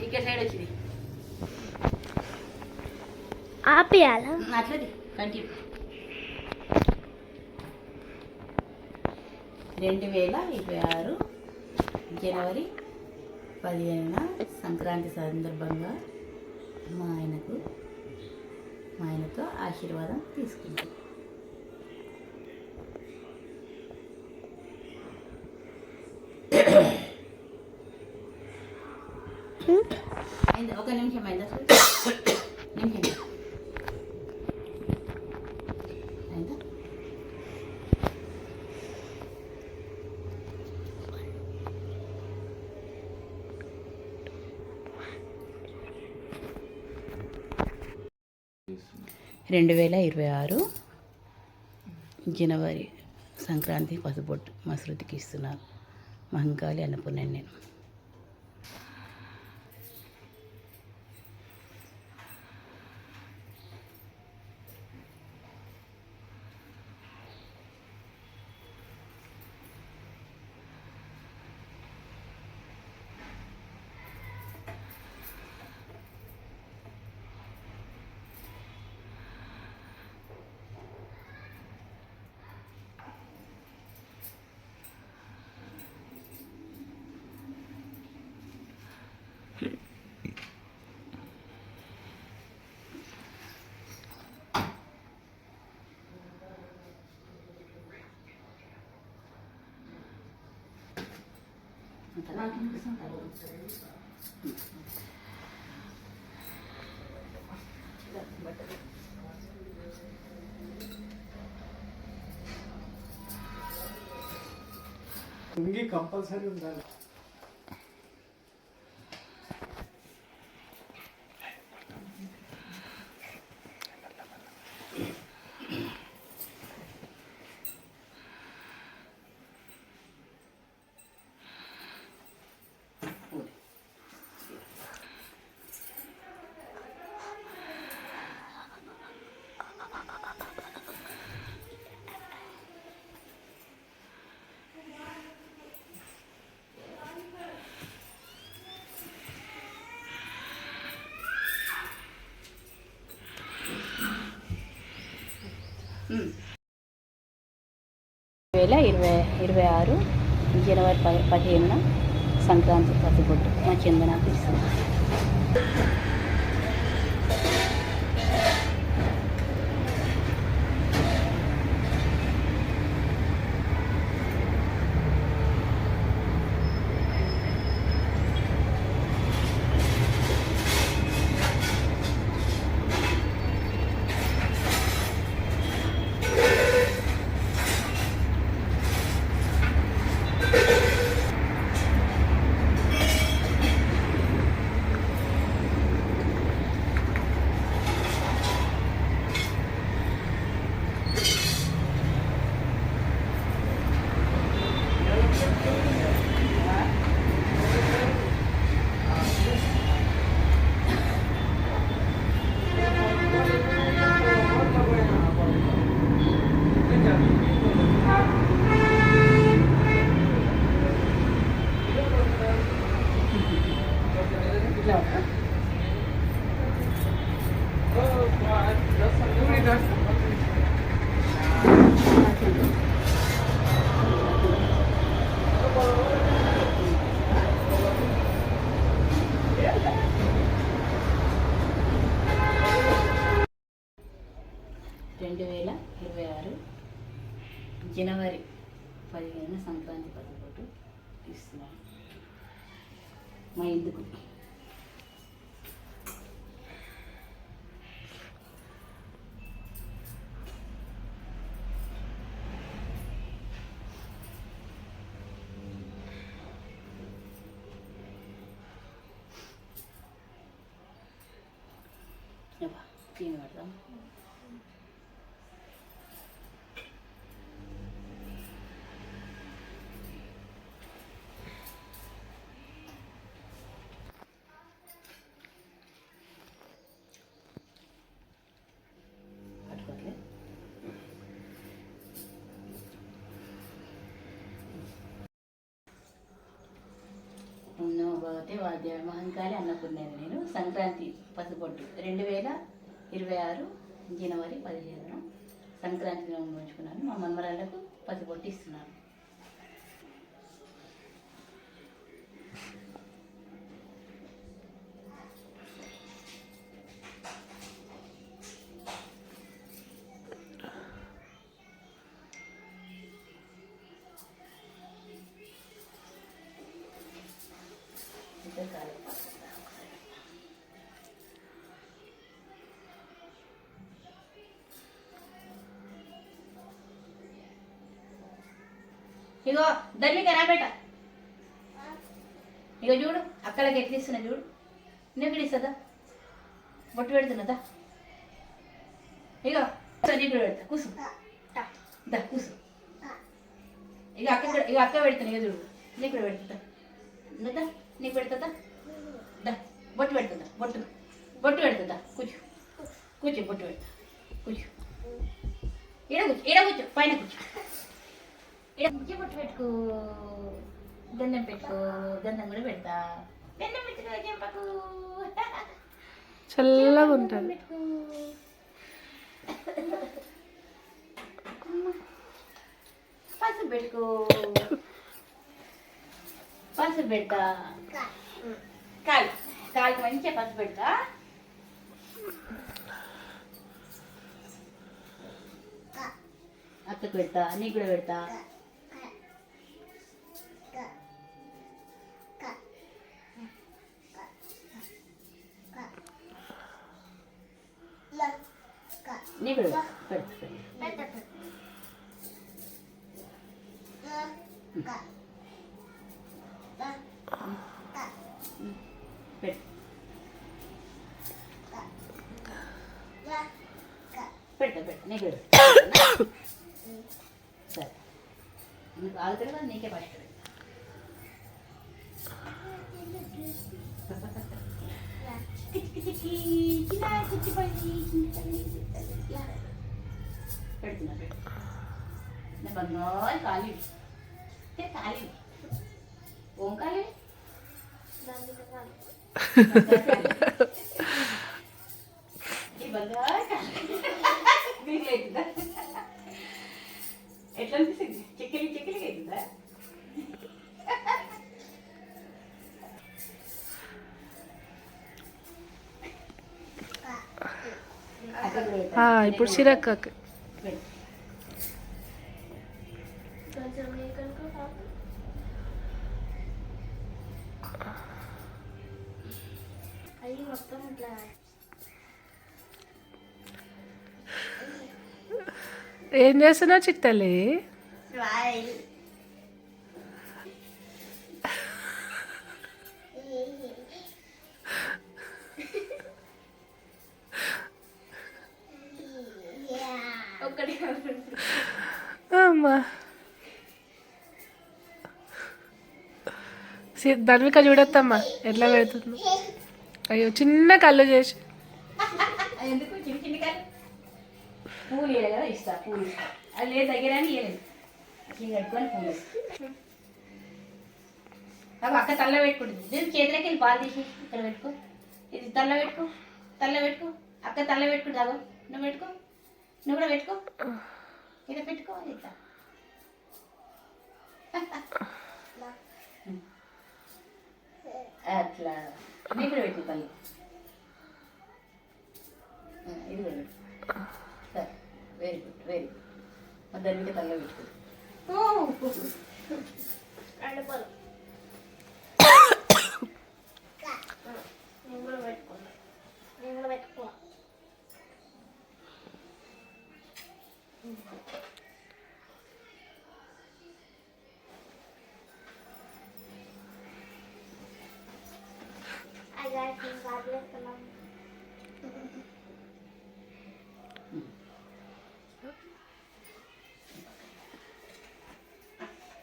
ఇక్కడ సైడ్ వచ్చింది ఆపేయాలా అట్లది కంటిన్యూ 2026 జనవరి 15న సంక్రాంతి సందర్భంగా మా ఆయనతో ఆశీర్వాదం తీసుకుంటాం. ఒక నిమిషం అయిందా నిమిషం అయిందా 2026 జనవరి సంక్రాంతి పసుపొట్టు మా శృతికి ఇస్తున్నాను. మహంకాళి అన్నపూర్ణ నేను. లుంగి కంపల్సరీ ఉండాలి. వేల 2026 జనవరి 15న సంక్రాంతి పసుపొట్టు మా చందనాకు ఇస్తుంది. జనవరి 15న సంక్రాంతి పసుపొట్టు ఇస్తున్నాను మా ఇందుకు. తీని పడదాం. పట్టుకోవట్లేదు. నమోతే వాద్య మహంకాళి అన్నపూర్ణేని నేను సంక్రాంతి పసుపొట్టు 2026 జనవరి 15న సంక్రాంతి ఉంచుకున్నాను. మా మన్మరాళ్ళకు పసుపొట్టు ఇస్తున్నాను. ఇగో ధర్మిక రాబేట, ఇగో చూడు అక్కడికి ఎట్లా ఇస్తున్నా చూడు. నీకు ఇస్తుందా? బొట్టు పెడుతున్నదా? ఇగో నీకు పెడతా కూసు, దా కూసు. ఇక అక్క పెడుతున్నా. ఇక చూడు నీకు కూడా పెడుతుందా? నీకు పెడుతుందా? దా బొట్టు పెడుతుందా? బొట్టు పెడుతుందా? కూర్చో బొట్టు పెడతా. కూర్చో, ఈడ కూర్చో, పైన కూర్చో. ముఖ్య బొట్టు పెట్టుకో, గంధం పెట్టుకో. గంధం కూడా పెడతా. గంధం పెట్టుకో, చెంపకు చల్లగా ఉంటుంది. పసుపు పెట్టుకో, పసుపు పెడతా. కాలు మంచిగా పసుపు పెడతా. అక్కకు పెడతా, నీకు కూడా పెడతా. నీకు కూడా పెడతా. పెడతా నీకు సరే. నీకు ఆగుతాడు కదా, నీకే ఫస్ట్ పెడుతున్నా. బంగారు కాలి కాలి ఓం కాలి బంగారు మీకు అవుతుందా? ఎట్లా అనిపిస్తుంది? చెక్కిలికి అవుతుందా? ఇప్పుడు సిరక్కకి ఏం చేస్తున్నావు చిట్టలి? అమ్మా ధర్మిక చూడొద్దమ్మా ఎట్లా పెడుతుంది. అయ్యో చిన్న కళ్ళు చేసి ఎందుకు చిన్న చిన్న కాదు. పూలు ఇవ్వలేదు కదా, ఇస్తా. పూలు ఇస్తా. అది లేదు దగ్గర అని ఇవ్వలేదు. చిన్న కట్టుకొని పూలు ఇస్తా. అవి అక్క తల్ల పెట్టుకుంటుంది. చేతిలోకి వెళ్ళి పాలు తీసి ఇక్కడ పెట్టుకో. ఇది తల్ల పెట్టుకో, అక్క తల్ల పెట్టుకుంటు. అగో నువ్వు పెట్టుకో, నువ్వు కూడా పెట్టుకో. ఇలా పెట్టుకో. ఇట్లా అట్లా నీకు కూడా పెట్టు తల్లి. ఇది కూడా పెట్టు. సరే, వెరీ గుడ్. దాని మీద తల్ల పెట్టుకో.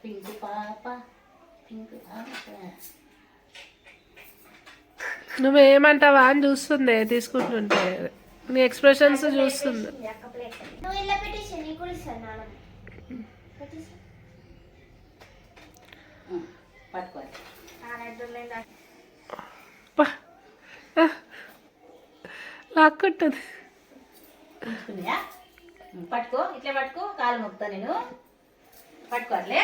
పింక్ పాప, పింక్ పాప. నువ్వేమంటావా అని చూస్తుంది తీసుకుంటుంటే, నీ ఎక్స్ప్రెషన్స్ చూస్తుంది. పట్టుకోవాలి. లాక్కుంటుంది. ఉంచుకున్నాయా? పట్టుకో, ఇట్లా పట్టుకో, కాలు మొక్తా నేను. పట్టుకో అట్లే,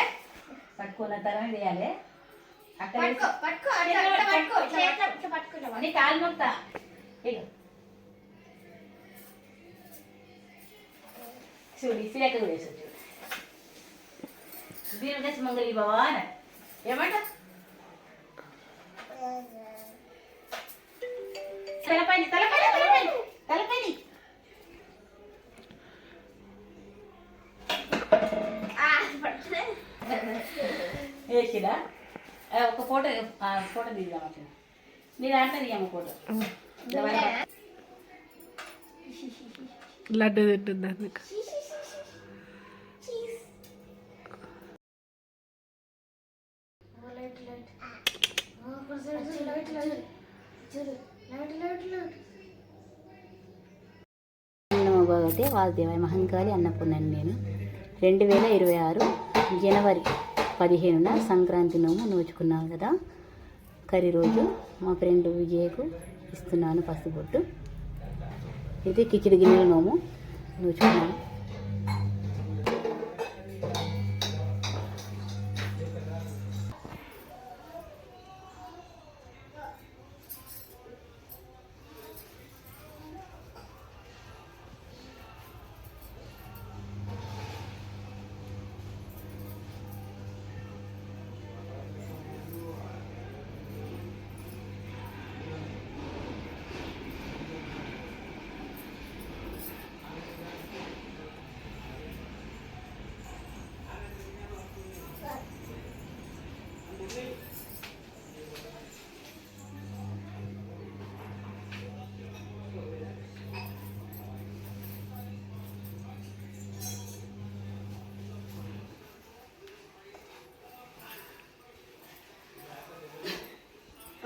పట్టుకున్న తర్వాత వేయాలి. అక్కడ నీ కాలు మొక్తా. ఇక చూడు సిరేక కూడా వేసు చూడు. దీని కలిసి మంగళి బావా అని ఏమంట తలపైన తలపైన తలపైన తలపైన వేసిరా. ఒక ఫోటో ఫోటో తీద్దాం అట్లా. నీ దాంట్లో తీయమ్మ ఫోటో. లడ్డు తింటుంది అందుకు. నమో భగవతే వాసుదేవాయ మహంకాళి అన్నపూర్ణని నేను 2026 జనవరి 15న సంక్రాంతి నోము నోచుకున్నాను కదా. కర్రీ రోజు మా ఫ్రెండ్ విజయకు ఇస్తున్నాను పసుబొట్టు. ఇది కిచిడి గిన్నెల నోము నోచుకున్నాను.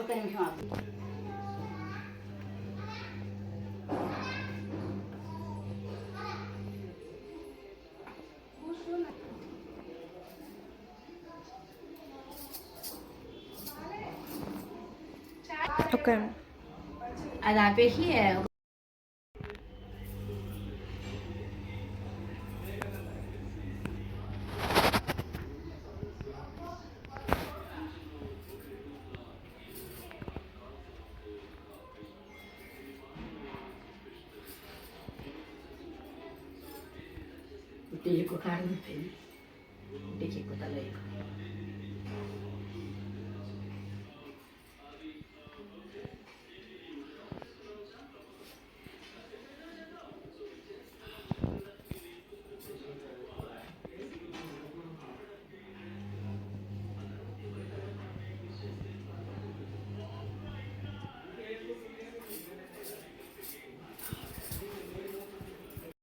ఒక నిమిషం ఆగు. ఓకే. అది ఆపేసి ఉట్టి ఎక్కువ కారం ఉట్టి ఎక్కువ తల ఎక్కువ